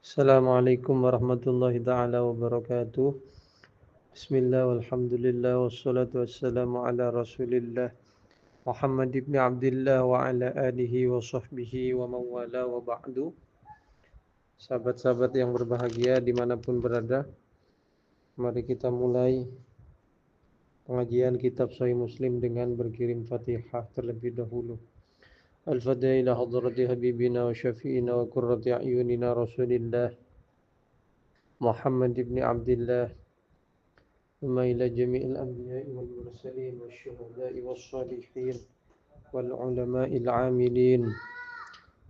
Assalamualaikum warahmatullahi ta'ala wabarakatuh. Bismillah walhamdulillah wassalatu wassalamu ala rasulillah Muhammad ibn Abdullah wa ala alihi wa sahbihi wa mawala wa ba'du. Sahabat-sahabat yang berbahagia dimanapun berada, mari kita mulai pengajian kitab Sahih Muslim dengan berkirim Fatihah terlebih dahulu. Al-Fatihah ila hadrati habibina wa syafi'ina wa qurrati a'yunina Rasulillah Muhammad ibn Abdullah ثم إلى جميع الأنبياء والمرسلين والشهداء والصالحين والعلماء العاملين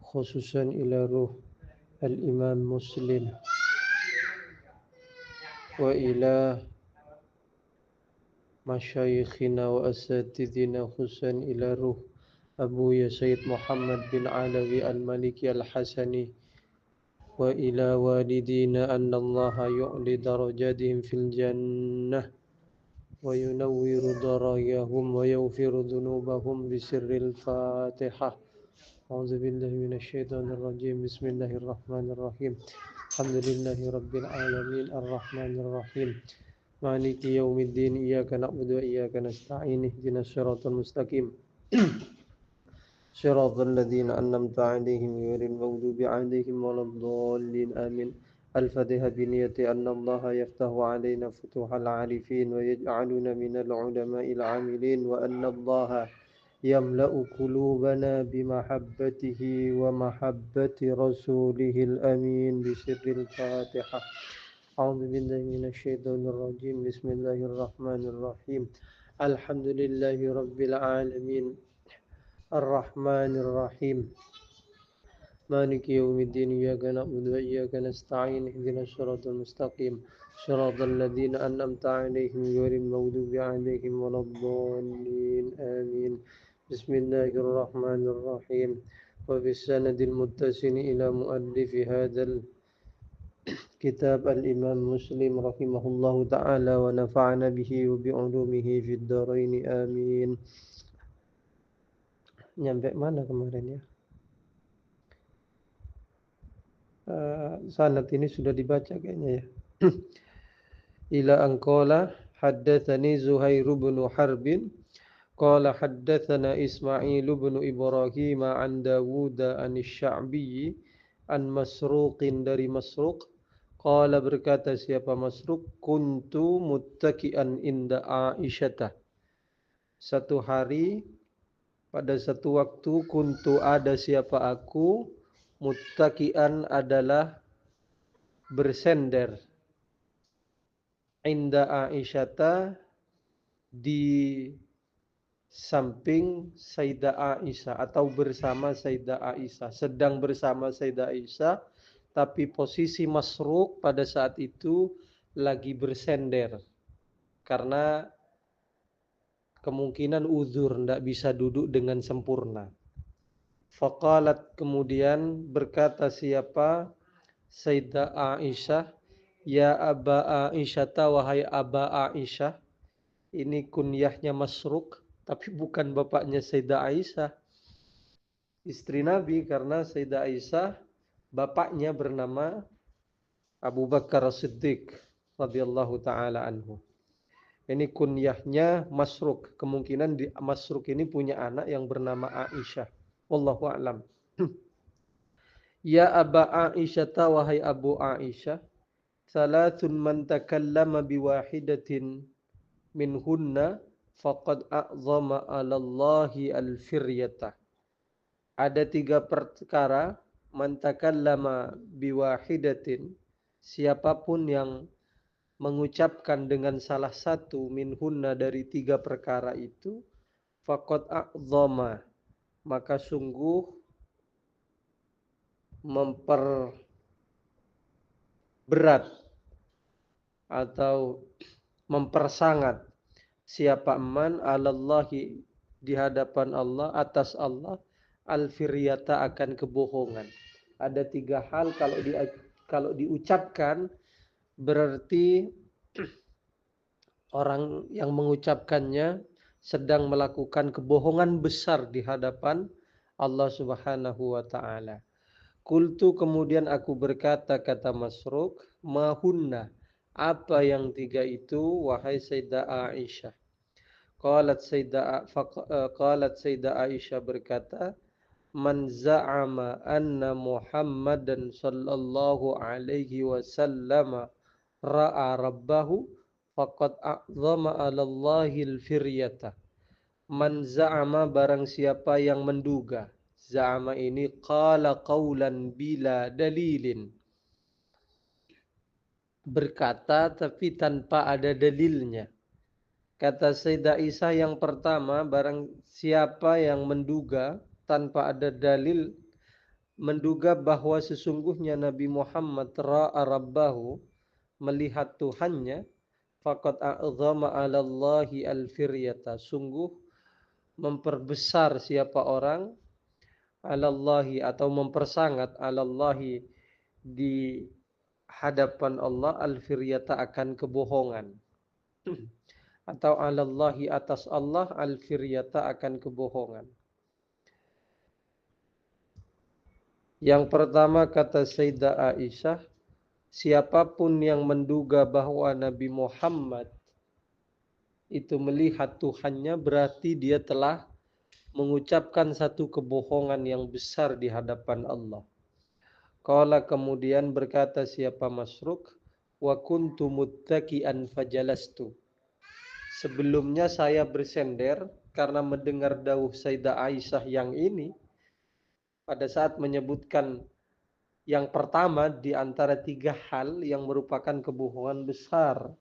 خصوصا إلى روح الإمام مسلم وإلى مشايخنا وأساتذتنا خصوصا إلى روح أبويا سيد محمد بن علوي المالكي الحسني وإلى والدينا أن الله يعلي درجاتهم في الجنة وينور ضراياهم ويغفر ذنوبهم بسر الفاتحة. أعوذ بالله من الشيطان الرجيم. بسم الله الرحمن الرحيم. الحمد لله رب العالمين الرحمن الرحيم مالك يوم الدين إياك نعبد وإياك نستعين اهدنا الصراط المستقيم صراط الذين أنعمت عليهم غير المغضوب عليهم ولا الضالين آمين. الفاتحة بنية أن الله يفتح علينا فتوح العارفين ويجعلنا من العلماء العاملين وأن الله يملأ قلوبنا بمحبته ومحبة رسوله الأمين بسر الفاتحة. أعوذ بالله من الشيطان الرجيم. بسم الله الرحمن الرحيم. الحمد لله رب العالمين الرحمن الرحيم مالك يوم الدين إياك نعبد وإياك نستعين اهدنا الصراط المستقيم صراط الذين أنعمت عليهم غير المغضوب عليهم ولا الضالين آمين. بسم الله الرحمن الرحيم. وبالسند المتصل إلى مؤلف هذا الكتاب الإمام مسلم رحمه الله تعالى ونفعنا به وبعلومه في الدارين آمين. Nyampe mana kemarin ya? Sanad ini sudah dibaca kayaknya ya. Ila anqala haddatsani Zuhair bin Harbin qala haddatsana Ismail bin Ibrahim an Dawud an Sya'bi an Masruqin dari Masruq qala berkata siapa Masruq kuntu muttaki'an inda Aisyah. Satu hari pada satu waktu kuntu ada siapa aku muttaki'an adalah bersender inda Aisyata di samping Sayyidah Aisyah atau bersama Sayyidah Aisyah, sedang bersama Sayyidah Aisyah tapi posisi Masruq pada saat itu lagi bersender karena kemungkinan uzur, tidak bisa duduk dengan sempurna. Faqalat kemudian berkata siapa Sayyidah Aisyah, ya Aba Aisyah, wahai Aba Aisyah. Ini kunyahnya Masruq, tapi bukan bapaknya Sayyidah Aisyah, istri Nabi, karena Sayyidah Aisyah bapaknya bernama Abu Bakar As-Siddiq radhiyallahu taala anhu. Ini kunyahnya Masruq. Kemungkinan Masruq ini punya anak yang bernama Aisyah. Wallahu a'lam. Ya Aba Aisyah, wahai Abu Aisyah, salatun man takallama biwahidatin minhunna faqad a'zama 'ala Allahi al-firyata. Ada 3 perkara man takallama biwahidatin, siapapun yang mengucapkan dengan salah satu minhunna dari 3 perkara itu faqad a'zama, maka sungguh memperberat atau mempersangat siapa man alallahi di hadapan Allah, atas Allah, al-firyata akan kebohongan. Ada 3 hal kalau diucapkan berarti orang yang mengucapkannya sedang melakukan kebohongan besar di hadapan Allah Subhanahu wa taala. Qultu kemudian aku berkata, kata Masruq, mahunna, apa yang tiga itu wahai Sayyidah Aisyah? Qalat Sayyidah Aisyah berkata, man za'ama anna Muhammadan sallallahu alaihi wasallam ra'a rabbahu faqad a'zama 'ala Allahil firyata. Man za'ama barang siapa yang menduga. Za'ama ini qala qawlan bila dalilin. Berkata tapi tanpa ada dalilnya. Kata Sayyidah Aisyah yang pertama, barang siapa yang menduga tanpa ada dalil, menduga bahwa sesungguhnya Nabi Muhammad ra'a rabbahu, melihat Tuhannya, faqad a'zama 'ala Allahi al-firyata, sungguh memperbesar siapa orang 'ala Allahi atau mempersangat 'ala Allahi di hadapan Allah al-firyata akan kebohongan. Atau 'ala Allahi atas Allah al-firyata akan kebohongan. Yang pertama kata Sayyidah Aisyah, siapapun yang menduga bahwa Nabi Muhammad itu melihat Tuhannya, berarti dia telah mengucapkan satu kebohongan yang besar di hadapan Allah. Qala kemudian berkata siapa Masruq, wa kuntu muttaki'an fajalastu. Sebelumnya saya bersender karena mendengar dawuh Sayyidah Aisyah yang ini pada saat menyebutkan yang pertama di antara tiga hal yang merupakan kebohongan besar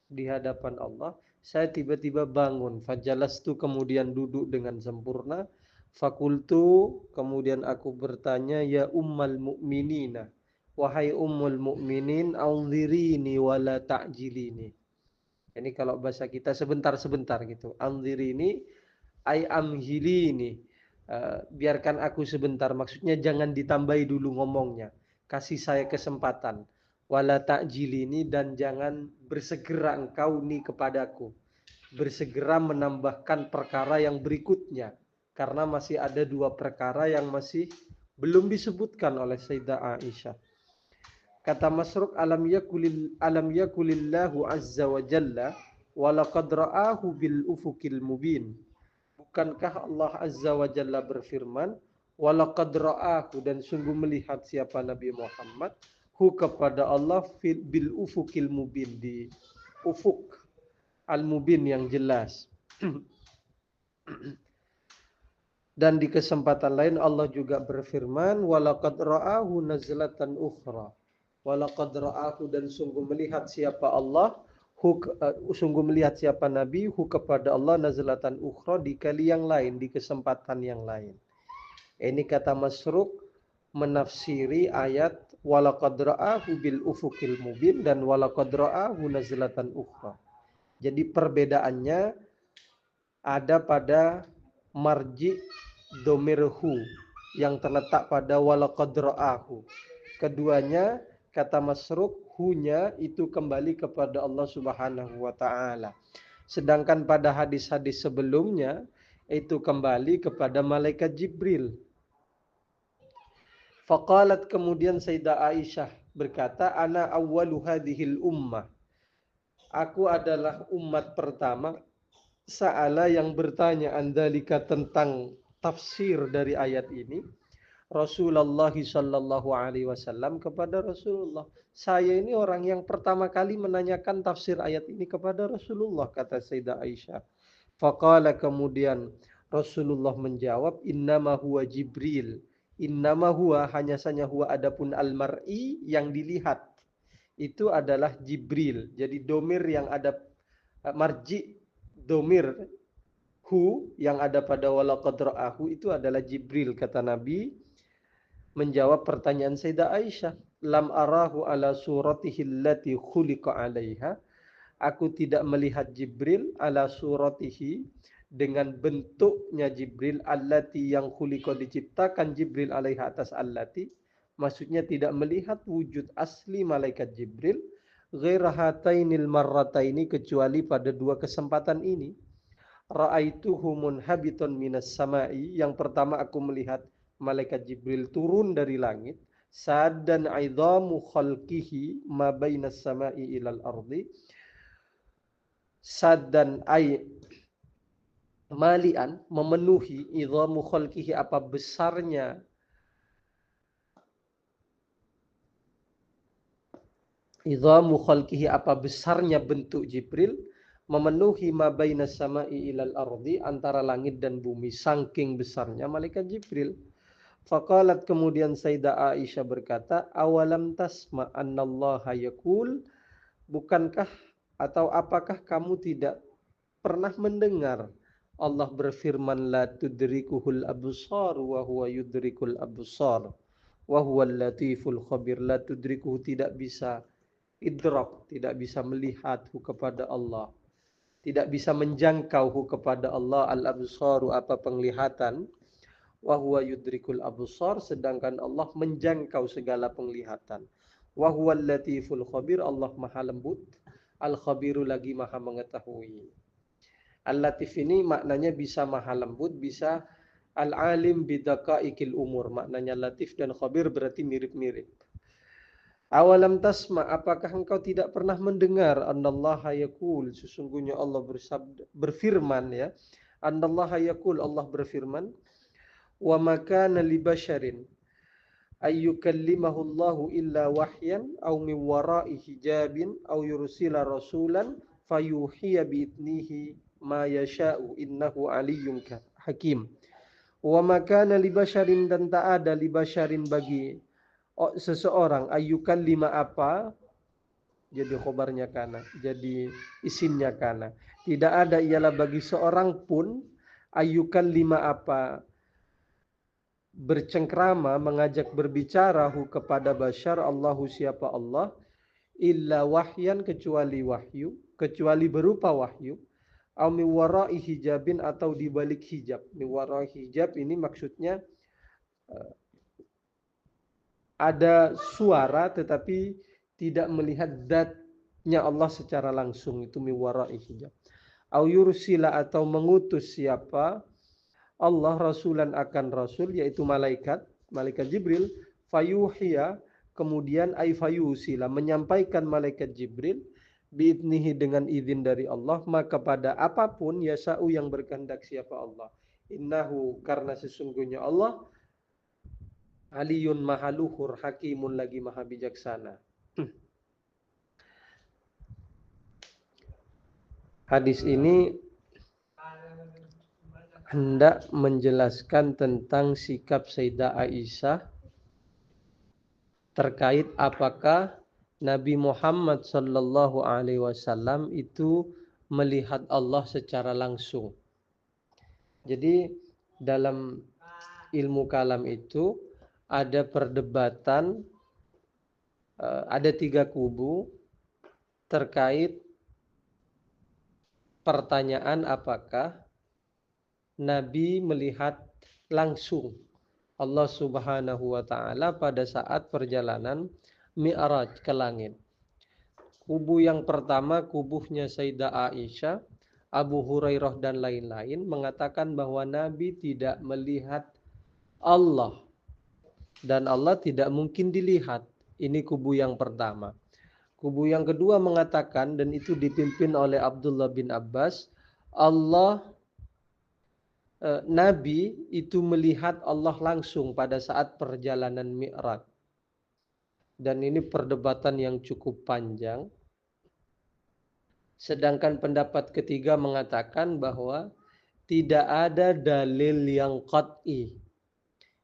di hadapan Allah. Saya tiba-tiba bangun. Fajalastu kemudian duduk dengan sempurna. Fakultu kemudian aku bertanya, ya ummal mu'minina. Wahai ummul mu'minin, anzirini wala ta'jilini. Ini kalau bahasa kita sebentar-sebentar gitu. Anzirini, ay amhilini. Biarkan aku sebentar. Maksudnya jangan ditambahi dulu ngomongnya. Kasih saya kesempatan. Wala ta'jilini, dan jangan bersegera engkau nih kepadaku. Bersegera menambahkan perkara yang berikutnya. Karena masih ada dua perkara yang masih belum disebutkan oleh Sayyidah Aisyah. Kata Masruq, alam yakulillahu azza wa jalla walaqad ra'ahu bil ufukil mubin. Bukankah Allah azza wa jalla berfirman, walaqad ra'ahu, dan sungguh melihat siapa Nabi Muhammad, hu kepada Allah bil ufukil mubin, di ufuk al-mubin yang jelas. Dan di kesempatan lain Allah juga berfirman, walaqad ra'ahu nazlatan ukhra. Walaqad ra'ahu, dan sungguh melihat siapa Allah, sungguh melihat siapa Nabi, hu kepada Allah nazlatan ukhra, di kali yang lain, di kesempatan yang lain. Ini kata Masruq menafsiri ayat walaqad ra'ahu bil ufukil mubin dan walaqad ra'ahu nazlatan ukhra. Jadi perbedaannya ada pada marji domirhu yang terletak pada walaqad ra'ahu. Keduanya kata Masruq, hunya itu kembali kepada Allah Subhanahu wa taala. Sedangkan pada hadis-hadis sebelumnya itu kembali kepada malaikat Jibril. Faqalat, kemudian Sayyidah Aisyah berkata, ana awwalu hadhil ummah. Aku adalah umat pertama sa'ala yang bertanya andalika tentang tafsir dari ayat ini. Rasulullah sallallahu alaihi wasallam kepada Rasulullah. Saya ini orang yang pertama kali menanyakan tafsir ayat ini kepada Rasulullah, kata Sayyidah Aisyah. Faqala, kemudian Rasulullah menjawab, innama huwa Jibril. Innama huwa, hanya saja huwa, adapun al-mar'i yang dilihat itu adalah Jibril. Jadi domir yang ada marji domir hu yang ada pada walaqad ra'ahu itu adalah Jibril, kata Nabi menjawab pertanyaan Sayyidah Aisyah. Lam arahu ala suratihi allati khuliqa 'alaiha. Aku tidak melihat Jibril ala suratihi, dengan bentuknya Jibril, allati yang khuliqa diciptakan Jibril 'alaiha atas allati. Maksudnya tidak melihat wujud asli malaikat Jibril ghaira hatainil marrataini, kecuali pada dua kesempatan ini. Ra'aituhu munhabiton minas sama'i, yang pertama aku melihat malaikat Jibril turun dari langit. saddan idhamu khalqihi ma bainas sama'i ilal ardi. Saddan ay malian, memenuhi, idhamu khalqihi, apa besarnya idhamu khalqihi, apa besarnya bentuk Jibril, memenuhi ma bainas sama'i ilal ardi, antara langit dan bumi, saking besarnya malaikat Jibril. Faqalat, kemudian Sayyidah Aisyah berkata, awalam tasma annallaha yaqul, bukankah atau apakah kamu tidak pernah mendengar Allah berfirman, la tudrikuhul absar wa huwa yudrikul absar wa huwal latiful khabir. La tudrikuhu, tidak bisa idrak, tidak bisa melihathu kepada Allah, tidak bisa menjangkauhu kepada Allah, al-absaru, apa penglihatan, wa huwa yudrikul absar, sedangkan Allah menjangkau segala penglihatan. Wa huwal latiful khabir, Allah maha lembut, al-khabiru, lagi maha mengetahui. Al-latif ini maknanya bisa maha lembut, bisa al-alim bidaqaiqil umur. Maknanya latif dan khabir berarti mirip-mirip. Awalam tasma, apakah engkau tidak pernah mendengar, annallaha yaqul, sesungguhnya Allah berfirman, ya. Annallaha yaqul, Allah berfirman, wa ma kana li basyarin ayyukallimahu Allahu illa wahyan aw min wara'i hijabin aw yursila rasulan fayuhiya bi'idnihi ma yasha'u innahu aliyyun hakim. Wa ma kana li basyarin, dan tak ada li basyarin, bagi seseorang, ayyukallima, apa, jadi khobarnya kana, jadi isimnya kana, tidak ada ialah bagi seorang pun, ayyukallima, apa, bercengkrama, mengajak berbicara, hu, kepada basyar, Allahu, siapa Allah, illa wahyan, kecuali wahyu, kecuali berupa wahyu, au min wara'i hijabin, atau di balik hijab. Min wara'i hijab ini maksudnya ada suara tetapi tidak melihat zatnya Allah secara langsung, itu min wara'i hijab. Au yursila, atau mengutus siapa Allah, rasulan, akan rasul, yaitu malaikat Jibril, fayuhiya, kemudian ay fayusila, menyampaikan malaikat Jibril, biidnihi, dengan izin dari Allah, maka pada apapun, yasa'u, yang berkehendak siapa Allah. Innahu, karena sesungguhnya Allah, aliyun, maha luhur, hakimun, lagi maha bijaksana. Hadis ini hendak menjelaskan tentang sikap Sayyidah Aisyah terkait apakah Nabi Muhammad sallallahu alaihi wasallam itu melihat Allah secara langsung. Jadi dalam ilmu kalam itu ada perdebatan, ada 3 kubu terkait pertanyaan apakah Nabi melihat langsung Allah Subhanahu wa ta'ala pada saat perjalanan Mi'raj ke langit. Kubu yang pertama, kubuhnya Sayyidah Aisyah, Abu Hurairah, dan lain-lain, mengatakan bahwa Nabi tidak melihat Allah dan Allah tidak mungkin dilihat. Ini kubu yang pertama. Kubu yang kedua mengatakan, dan itu dipimpin oleh Abdullah bin Abbas, Nabi itu melihat Allah langsung pada saat perjalanan Mi'raj. Dan ini perdebatan yang cukup panjang. Sedangkan pendapat ketiga mengatakan bahwa tidak ada dalil yang qat'i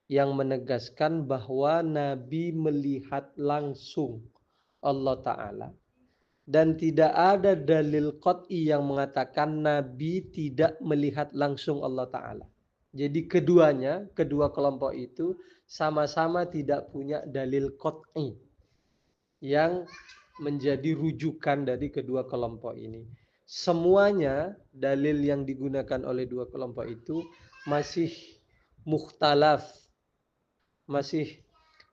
yang menegaskan bahwa Nabi melihat langsung Allah Ta'ala. Dan tidak ada dalil qat'i yang mengatakan Nabi tidak melihat langsung Allah Ta'ala. Jadi kedua kelompok itu sama-sama tidak punya dalil qat'i yang menjadi rujukan dari kedua kelompok ini. Semuanya dalil yang digunakan oleh dua kelompok itu masih mukhtalaf, masih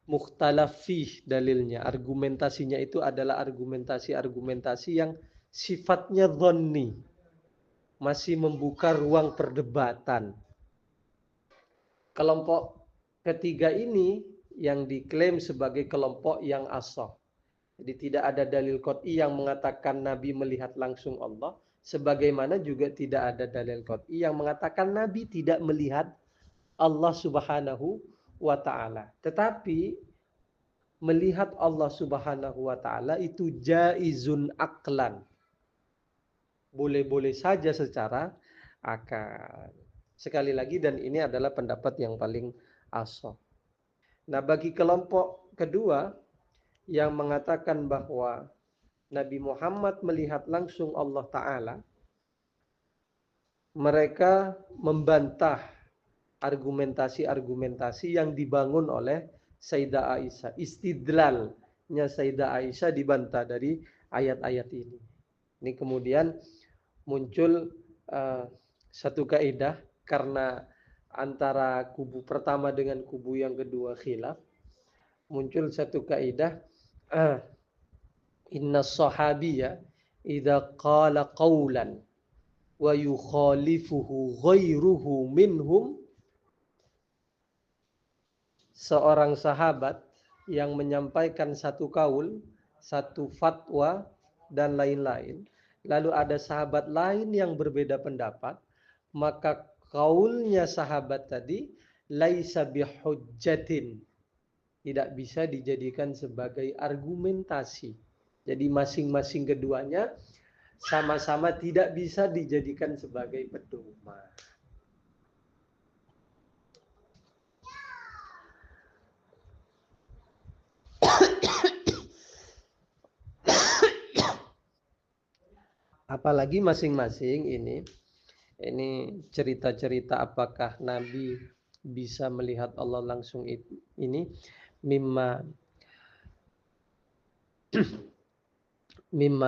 mukhtalafih dalilnya. Argumentasinya itu adalah argumentasi yang sifatnya dhonni, masih membuka ruang perdebatan. Kelompok ketiga ini yang diklaim sebagai kelompok yang asah. Jadi tidak ada dalil qat'i yang mengatakan Nabi melihat langsung Allah, sebagaimana juga tidak ada dalil qat'i yang mengatakan Nabi tidak melihat Allah Subhanahu wa taala. Tetapi melihat Allah Subhanahu wa taala itu jaizun aqlan. Boleh-boleh saja secara akal. Sekali lagi, dan ini adalah pendapat yang paling ashah. Nah, bagi kelompok kedua yang mengatakan bahwa Nabi Muhammad melihat langsung Allah Ta'ala, mereka membantah argumentasi-argumentasi yang dibangun oleh Sayyidah Aisyah. Istidlalnya Sayyidah Aisyah dibantah dari ayat-ayat ini. Ini kemudian muncul satu kaidah, karena antara kubu pertama dengan kubu yang kedua khilaf, muncul satu kaidah, inna sahabiyya idza qala qawlan wa yukhalifuhu ghairuhu minhum. Seorang sahabat yang menyampaikan satu kaul, satu fatwa dan lain-lain, lalu ada sahabat lain yang berbeda pendapat, maka kaulnya sahabat tadi laisa bihujjatin, tidak bisa dijadikan sebagai argumentasi. Jadi masing-masing keduanya sama-sama tidak bisa dijadikan sebagai pedoman. Apalagi masing-masing ini cerita-cerita apakah Nabi bisa melihat Allah langsung ini mimma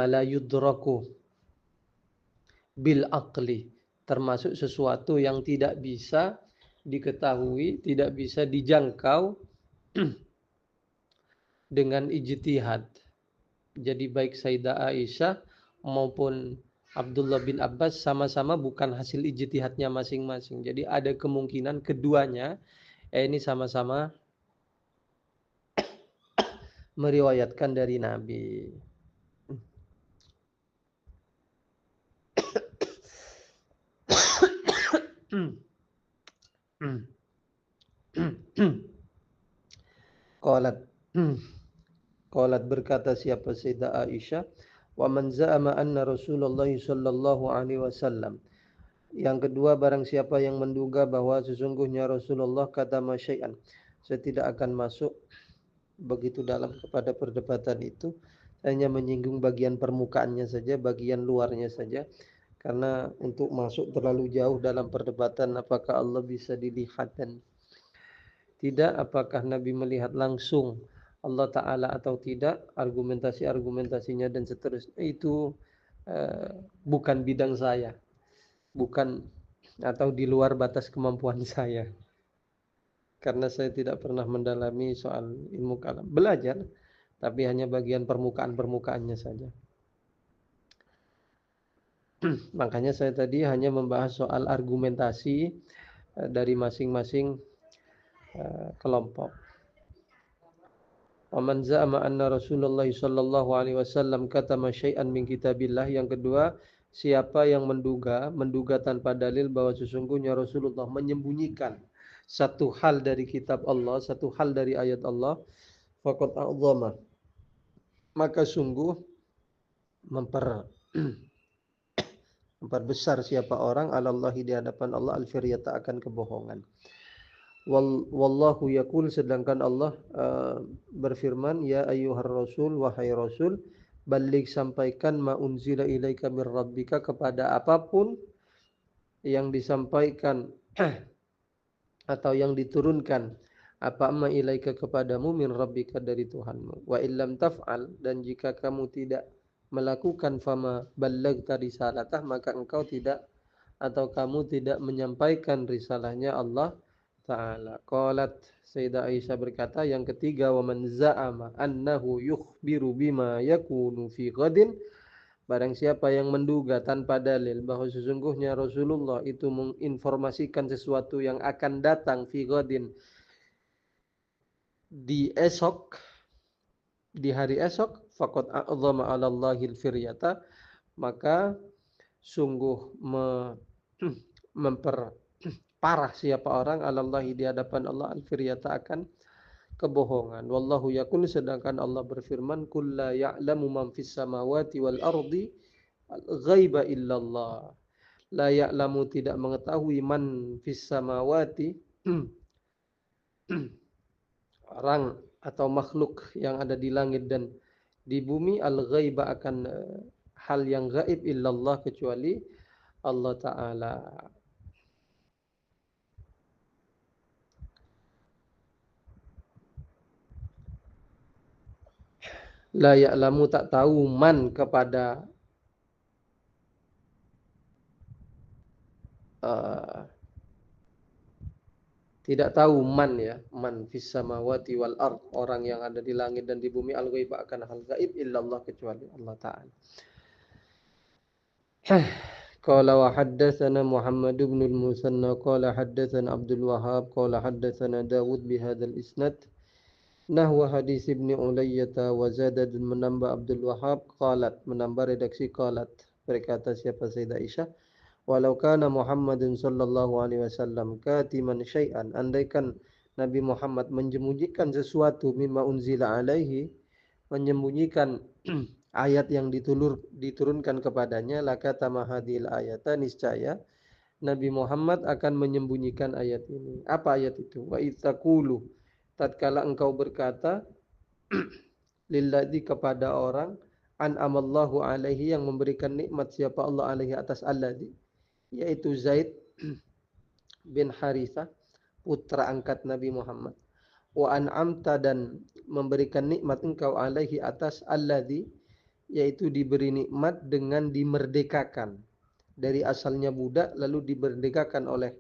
la yudraku bil aqli, termasuk sesuatu yang tidak bisa diketahui, tidak bisa dijangkau dengan ijtihad. Jadi baik Sayyidah Aisyah maupun Abdullah bin Abbas sama-sama bukan hasil ijtihadnya masing-masing. Jadi ada kemungkinan keduanya ini sama-sama meriwayatkan dari Nabi. Qalat berkata siapa Sayyidah Aisyah, wa man za'ama anna Rasulullah sallallahu alaihi wasallam. Yang kedua, barang siapa yang menduga bahwa sesungguhnya Rasulullah kata masyai'an. Saya tidak akan masuk begitu dalam kepada perdebatan itu, hanya menyinggung bagian permukaannya saja, bagian luarnya saja. Karena untuk masuk terlalu jauh dalam perdebatan apakah Allah bisa dilihat dan tidak, apakah Nabi melihat langsung Allah Ta'ala atau tidak, argumentasi-argumentasinya dan seterusnya itu bukan bidang saya, bukan atau di luar batas kemampuan saya, karena saya tidak pernah mendalami soal ilmu kalam. Belajar, tapi hanya bagian permukaan-permukaannya saja. Makanya saya tadi hanya membahas soal argumentasi dari masing-masing kelompok. Wa man za'ama anna Rasulullah sallallahu alaihi wasallam katama syai'an min kitabillah. Yang kedua, siapa yang menduga tanpa dalil bahwa sesungguhnya Rasulullah menyembunyikan satu hal dari kitab Allah, satu hal dari ayat Allah, faqad a'zama, maka sungguh memperbesar siapa orang alallahi di hadapan Allah al-firyata akan kebohongan. Wallahu yaqul, sedangkan Allah berfirman, ya ayyuhar rasul, wahai rasul, balligh, sampaikan ma unzila ilaika mir rabbika, kepada apapun yang disampaikan atau yang diturunkan, apa ma ilaika kepadamu, min rabbika dari Tuhanmu. Wa illam taf'al, dan jika kamu tidak melakukan, fama ballagta risalatah, maka engkau tidak atau kamu tidak menyampaikan risalahnya Allah Ta'ala. Qalat, Sayyidah Aisyah berkata, yang ketiga, wa man za'ama annahu yukhbiru bima yakunu fi ghadin, barang siapa yang menduga tanpa dalil bahwa sesungguhnya Rasulullah itu menginformasikan sesuatu yang akan datang fi ghadin di hari esok, faqad a'zama 'ala Allahil firyata, maka sungguh memperparah siapa orang 'ala Allahi di hadapan Allah al-firyata akan kebohongan. Wallahu yaqul, sedangkan Allah berfirman, qul la ya'lamu man fis samawati wal ardi ghaiba illallah. La ya'lamu, tidak mengetahui, man fis samawati orang atau makhluk yang ada di langit dan di bumi, al-ghaiba akan hal yang gaib, illallah kecuali Allah Ta'ala. La ya'lamu, tak tahu, man kepada tidak tahu, man ya, man fis samawati wal ard, orang yang ada di langit dan di bumi, al-ghaiba akan hal gaib, illallah kecuali Allah Ta'ala. Qala wa haddatsana Muhammad ibn al-Musanna qala haddatsana Abdul Wahhab qala haddatsana Dawud bihadzal isnad nahwa hadis Ibnu Ulayyah wa zada, dan menambah Abdul Wahhab, qalat, menambah redaksi qalat, berkata siapa, Sayyidah Aisyah, walau kana Muhammadun sallallahu alaihi wasallam katiman syai'an, andaikan Nabi Muhammad menyembunyikan sesuatu, mimma unzila alaihi, menyembunyikan ayat yang diturunkan kepadanya, lakata mahadil ayata, niscaya Nabi Muhammad akan menyembunyikan ayat ini. Apa ayat itu? Wa ittaqulu, tatkala engkau berkata, lilladzi, kepada orang, an'amallahu alaihi, yang memberikan nikmat siapa Allah alaihi atas alladzi, yaitu Zaid bin Harithah, putra angkat Nabi Muhammad. Wa an'amta, dan memberikan nikmat engkau alaihi atas alladzi, yaitu diberi nikmat dengan dimerdekakan dari asalnya budak lalu dimerdekakan oleh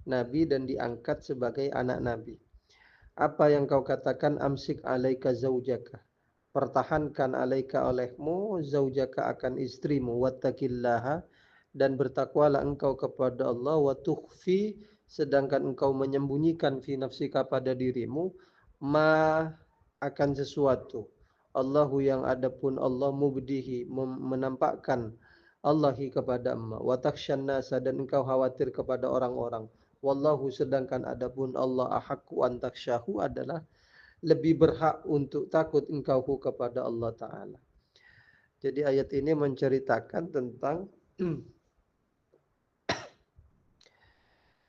Nabi dan diangkat sebagai anak Nabi. Apa yang kau katakan, amsik alaika zaujaka, pertahankan alaika olehmu, zaujaka akan istrimu, wattaqillaha, dan bertakwalah engkau kepada Allah, wa tukhfi, sedangkan engkau menyembunyikan, fi nafsika, pada dirimu, ma, akan sesuatu, Allahu, yang adapun Allah, mubdihi, menampakkan, Allahi, kepada emak, wa taksyan nasa, dan engkau khawatir kepada orang-orang, wallahu, sedangkan adapun Allah, ahaqqu an taksyahu, adalah lebih berhak untuk takut engkau kepada Allah Ta'ala. Jadi ayat ini menceritakan tentang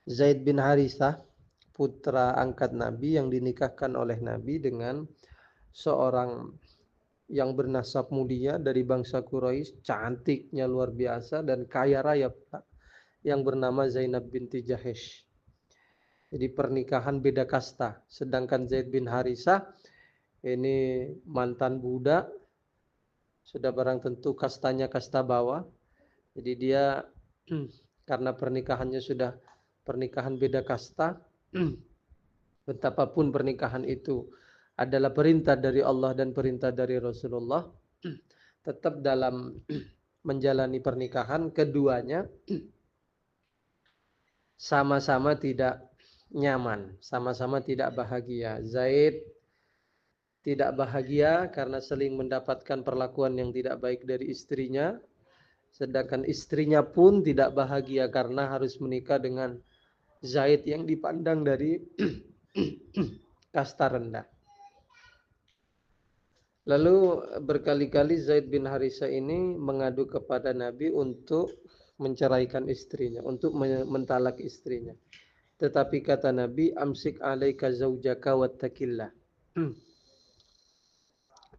Zaid bin Harithah, putra angkat Nabi, yang dinikahkan oleh Nabi dengan seorang yang bernasab mulia dari bangsa Quraisy, cantiknya luar biasa dan kaya raya, yang bernama Zainab binti Jahesh. Jadi pernikahan beda kasta. Sedangkan Zaid bin Harithah ini mantan budak, sudah barang tentu kastanya kasta bawah. Jadi dia karena pernikahannya sudah pernikahan beda kasta, betapapun pernikahan itu adalah perintah dari Allah dan perintah dari Rasulullah, tetap dalam menjalani pernikahan keduanya sama-sama tidak nyaman, sama-sama tidak bahagia. Zaid tidak bahagia karena seling mendapatkan perlakuan yang tidak baik dari istrinya, sedangkan istrinya pun tidak bahagia karena harus menikah dengan Zaid yang dipandang dari kasta rendah. Lalu berkali-kali Zaid bin Harithah ini mengadu kepada Nabi untuk menceraikan istrinya, untuk mentalak istrinya. Tetapi kata Nabi, amsik alaika zaujaka wattaqillah.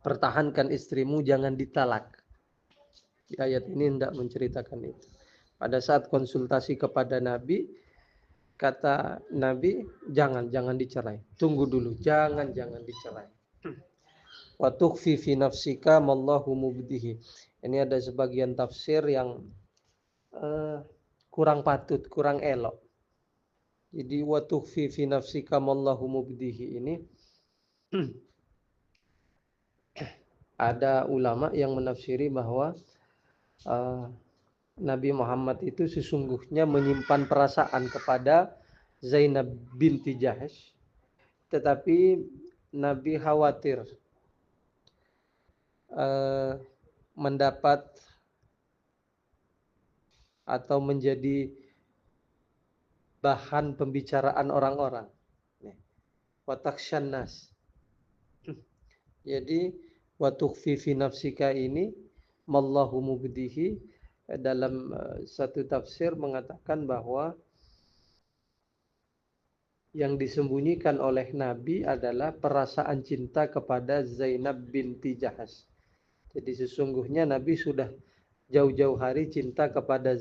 Pertahankan istrimu, jangan ditalak. Di ayat ini hendak menceritakan itu. Pada saat konsultasi kepada Nabi, kata Nabi, jangan dicerai. Tunggu dulu, jangan dicerai. Wa tukhfi fi nafsika mallahu mubdihi. Ini ada sebagian tafsir yang kurang patut, kurang elok. Jadi wa tukhfi fi nafsika mallahu mubdihi ini ada ulama yang menafsiri bahwa Nabi Muhammad itu sesungguhnya menyimpan perasaan kepada Zainab binti Jahesh, tetapi Nabi khawatir mendapat atau menjadi bahan pembicaraan orang-orang. Watakshan nas. Jadi wa tukhfi fi nafsika ini mallahu mubdihi, dalam satu tafsir mengatakan bahwa yang disembunyikan oleh Nabi adalah perasaan cinta kepada Zainab binti Jahasy. Jadi sesungguhnya Nabi sudah jauh-jauh hari cinta kepada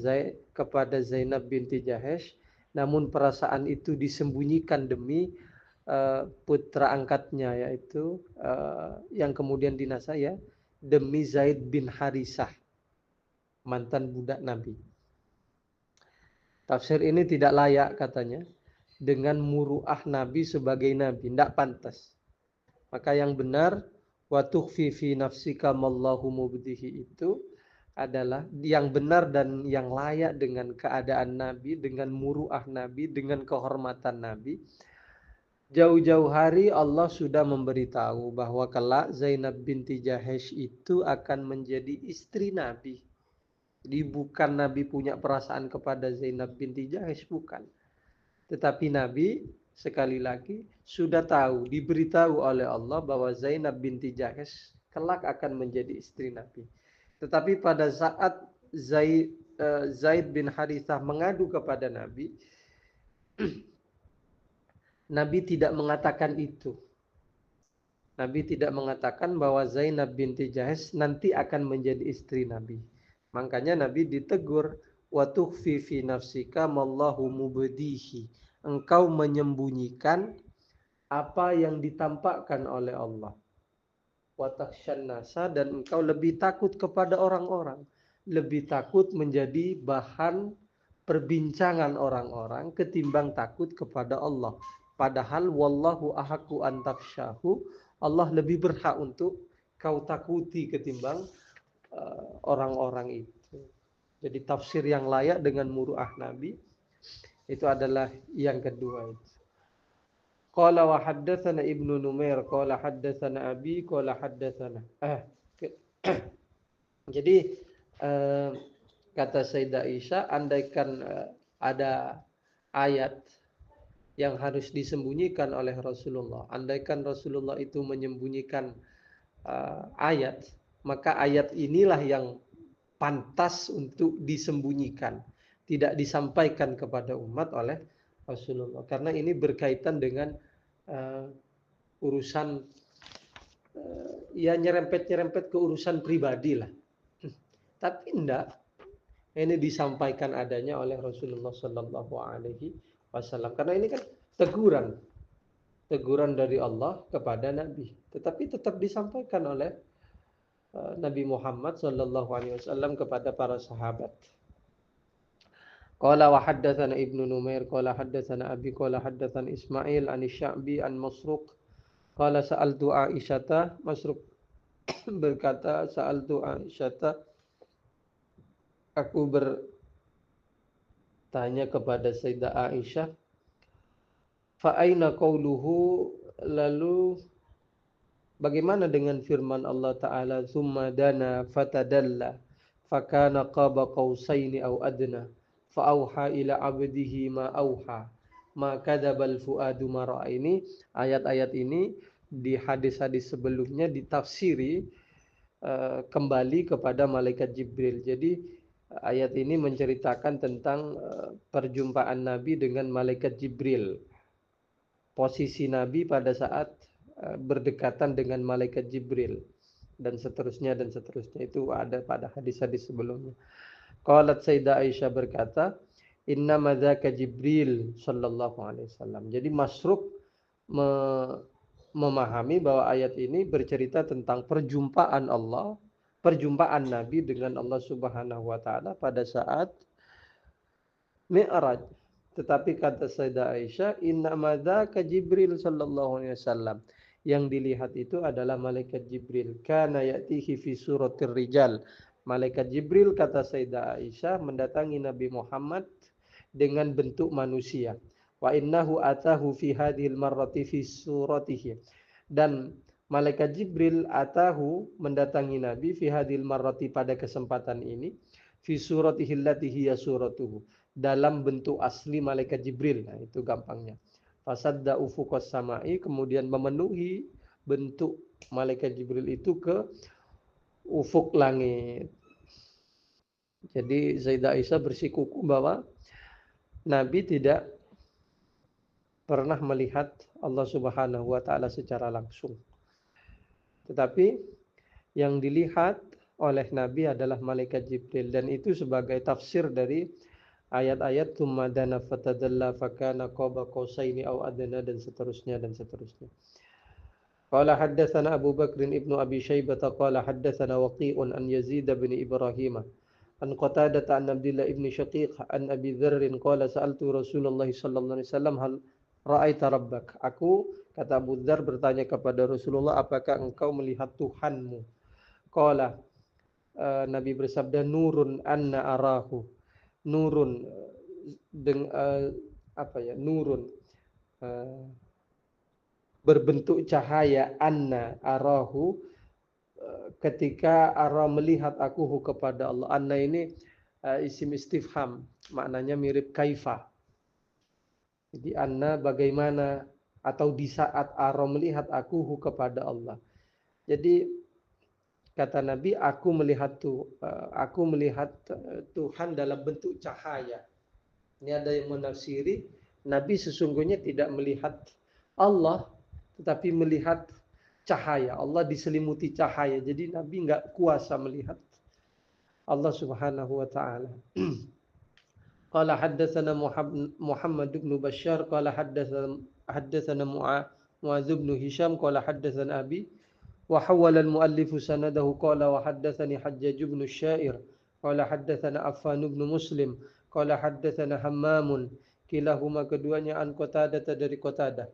Zainab binti Jahasy, namun perasaan itu disembunyikan demi putra angkatnya, yaitu yang kemudian dinasah, ya, demi Zaid bin Harisah, mantan budak Nabi. Tafsir ini tidak layak katanya dengan muruah Nabi sebagai Nabi, tidak pantas. Maka yang benar, wa tukhfi fi nafsika mallahu mubdihi, itu adalah yang benar dan yang layak dengan keadaan Nabi, dengan muruah Nabi, dengan kehormatan Nabi. Jauh-jauh hari Allah sudah memberitahu bahwa kelak Zainab binti Jahasy itu akan menjadi istri Nabi. Jadi bukan Nabi punya perasaan kepada Zainab binti Jahasy, bukan. Tetapi Nabi sekali lagi sudah tahu, diberitahu oleh Allah bahwa Zainab binti Jahasy kelak akan menjadi istri Nabi. Tetapi pada saat Zaid bin Harithah mengadu kepada Nabi, Nabi tidak mengatakan itu. Nabi tidak mengatakan bahwa Zainab binti Jahasy nanti akan menjadi istri Nabi. Makanya Nabi ditegur, wa tukhfi fi nafsika mallahu mubdihi. Engkau menyembunyikan apa yang ditampakkan oleh Allah. Wa takhshan nasa, dan engkau lebih takut kepada orang-orang. Lebih takut menjadi bahan perbincangan orang-orang ketimbang takut kepada Allah. Padahal wallahu ahaqqu an takhshahu, Allah lebih berhak untuk kau takuti ketimbang orang-orang itu. Jadi tafsir yang layak dengan muruah Nabi itu adalah yang kedua itu. Qala wa haddatsana Ibnu Numair qala haddatsana Abi qala haddatsana. Jadi kata Sayyidah Aisyah, andaikan ada ayat yang harus disembunyikan oleh Rasulullah, andaikan Rasulullah itu menyembunyikan ayat, maka ayat inilah yang pantas untuk disembunyikan, tidak disampaikan kepada umat oleh Rasulullah, karena ini berkaitan dengan urusan ya nyerempet-nyerempet ke urusan pribadi lah. Tapi enggak, ini disampaikan adanya oleh Rasulullah Sallallahu Alaihi Wasallam, karena ini kan teguran dari Allah kepada Nabi, tetapi tetap disampaikan oleh Nabi Muhammad Sallallahu Alaihi Wasallam kepada para sahabat. Qala wa haddatsana Ibnu Numair qala haddatsana Abi qala haddatsana Ismail an Sya'bi an Masruq qala sa'altu Aisyata, Masruq berkata sa'altu Aisyata, aku bertanya kepada Sayyidah Aisyah, fa aina qauluhu, lalu bagaimana dengan firman Allah Ta'ala, thumma dana fatadalla fakana qaba qausaini aw adna fa'auha ila abdihi ma auha ma kadzabal fuadu ma ra'a. Ini ayat-ayat ini di hadis-hadis sebelumnya ditafsiri kembali kepada malaikat Jibril. Jadi ayat ini menceritakan tentang perjumpaan Nabi dengan malaikat Jibril. Posisi Nabi pada saat berdekatan dengan malaikat Jibril dan seterusnya itu ada pada hadis-hadis sebelumnya. Qalat Sayyidah Aisyah berkata, inna madzaka Jibril sallallahu alaihi wasallam. Jadi Masruq memahami bahwa ayat ini bercerita tentang perjumpaan Nabi dengan Allah Subhanahu wa taala pada saat Mi'raj. Tetapi kata Sayyidah Aisyah, inna madzaka Jibril sallallahu alaihi wasallam. Yang dilihat itu adalah malaikat Jibril. Kana ya'tihi fi suratir rijal. Malaikat Jibril, kata Sayyidah Aisyah, mendatangi Nabi Muhammad dengan bentuk manusia. Wa innahu atahu fi hadhil marrati fi suratihi. Dan malaikat Jibril atahu mendatangi Nabi fi hadil marrati pada kesempatan ini fi suratihi allati hiya suratuhu, dalam bentuk asli malaikat Jibril. Nah, itu gampangnya. Fasadda ufuqas samai, kemudian memenuhi bentuk malaikat Jibril itu ke ufuk langit. Jadi Sayyidah Aisyah bersikukuh bahwa Nabi tidak pernah melihat Allah Subhanahu wa taala secara langsung. Tetapi yang dilihat oleh Nabi adalah malaikat Jibril, dan itu sebagai tafsir dari ayat-ayat tsumma dana fatadalla fakana qaba qausaini aw adna, dan seterusnya dan seterusnya. Qala haddatsana Abu Bakr ibnu Abi Syaibah qala haddatsana Waqi'un an Yazid bin Ibrahim an Qatadah an Abdullah ibn Syaqiq an Abi Dzarr qala sa'altu Rasulullah sallallahu alaihi wasallam hal ra'aita rabbak. Aku, kata Abu Dzar, bertanya kepada Rasulullah, apakah engkau melihat Tuhanmu? Qala, Nabi bersabda, nurun anna arahu. Nurun nurun berbentuk cahaya, anna arahu, ketika ara melihat aku kepada Allah. Anna ini isim istifham, maknanya mirip kaifa. Jadi anna bagaimana, atau di saat ara melihat aku kepada Allah. Jadi kata Nabi, aku melihat Tuhan dalam bentuk cahaya. Ini ada yang menafsiri Nabi sesungguhnya tidak melihat Allah, tetapi melihat cahaya. Allah diselimuti cahaya. Jadi Nabi nggak kuasa melihat Allah Subhanahu wa taala. Qala haddatsana Muhammad bin Bashar qala haddatsana Mu'adz bin Hisham qala haddatsana Abi wa hawala al-muallif sanadahu qala wa haddatsani Hajjaj bin Syair qala haddatsana Affan bin Muslim qala haddatsana Hammam, kilahuma keduanya an Qatadah dari Qatadah.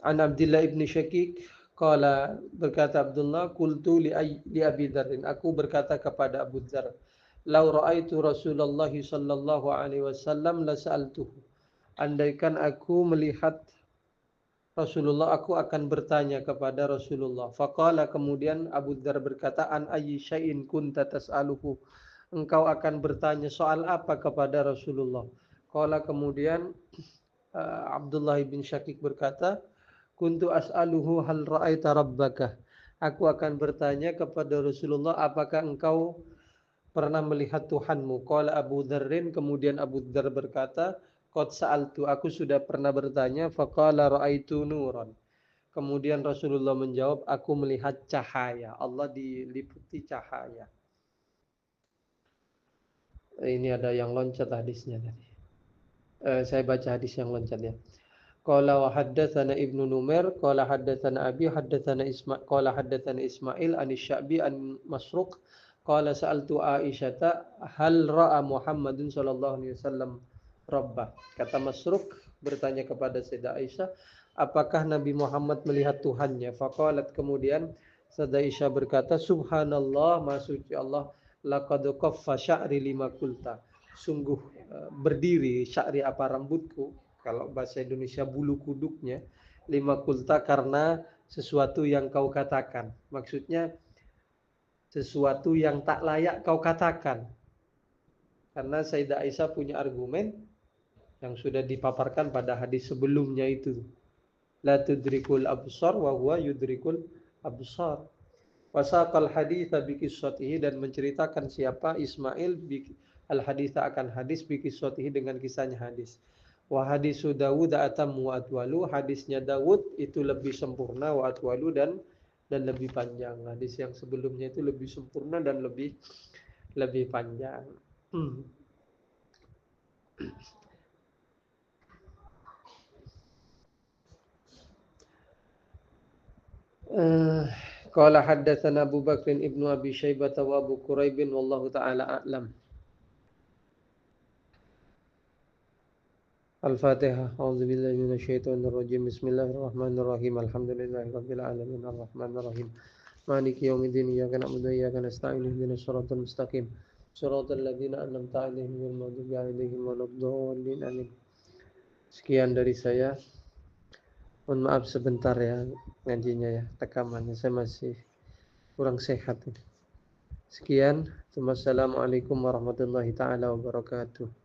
An Abdullah ibn Syaqiq qala, berkata Abdullah, qultu li Abi Dzar, aku berkata kepada Abu Dzar, lau ra'aitu Rasulullah sallallahu alaihi wasallam la sa'altuhu, andaikan aku melihat Rasulullah, aku akan bertanya kepada Rasulullah. Faqala, kemudian Abu Dzar berkata, an ayyi syai'in kunta tas'aluhu, engkau akan bertanya soal apa kepada Rasulullah? Qala, kemudian Abdullah bin Syaqiq berkata, kuntu as'aluhu hal ra'aita rabbaka, aku akan bertanya kepada Rasulullah, apakah engkau pernah melihat Tuhanmu? Qala Abu Dzarrin, kemudian Abu Dzar berkata, qad sa'altu, aku sudah pernah bertanya. Faqala ra'aitu nuran, kemudian Rasulullah menjawab, aku melihat cahaya. Allah diliputi cahaya. Ini ada yang loncat hadisnya tadi. Saya baca hadis yang loncat ya. Qala wa haddatsana Ibnu Numair qala haddatsana Abi haddatsana Ismail an Sya'bi an Masruq qala sa'altu Aisyata hal ra'a Muhammadun sallallahu alaihi wasallam rabbah. Kata Masruq bertanya kepada Sayyidah Aisyah, apakah Nabi Muhammad melihat Tuhannya? Faqalat, kemudian Sayyidah Aisyah berkata, subhanallah, maha suci Allah, laqad qaffa sya'ri lima kulta, sungguh berdiri sya'ri, apa rambutku, kalau bahasa Indonesia bulu kuduknya, lima kulta, karena sesuatu yang kau katakan. Maksudnya sesuatu yang tak layak kau katakan. Karena Sayyidah Aisyah punya argumen yang sudah dipaparkan pada hadis sebelumnya itu. La tudrikul absar wa huwa yudrikul absar. Wasaqal haditha bi qissatihi, dan menceritakan siapa Ismail al haditha akan hadis bi qissatihi dengan kisahnya hadis. Wa hadisu Dawud atammu wa atwalu, hadisnya Dawud itu lebih sempurna, wa atwalu, dan lebih panjang. Hadis yang sebelumnya itu lebih sempurna dan lebih panjang. Qala haddatsana Abu Bakr ibnu Abi Syaibah wa Abu Quraib wallahu taala a'lam. Al-Fatihah. A'udzubillahi minasyaitonir rajim. Bismillahirrahmanirrahim. Alhamdulillahirabbil alamin arrahmanir rahim. Maliki yaumiddin. Iyyaka na'budu wa iyyaka nasta'in. Ihdinas shiratal mustaqim. Shiratal ladzina an'amta 'alaihim ghairil maghdubi 'alaihim waladdallin. Amin. Sekian dari saya. Mohon maaf sebentar ya ngajinya ya, rekamannya saya masih kurang sehat. Sekian. Wassalamualaikum warahmatullahi taala wabarakatuh.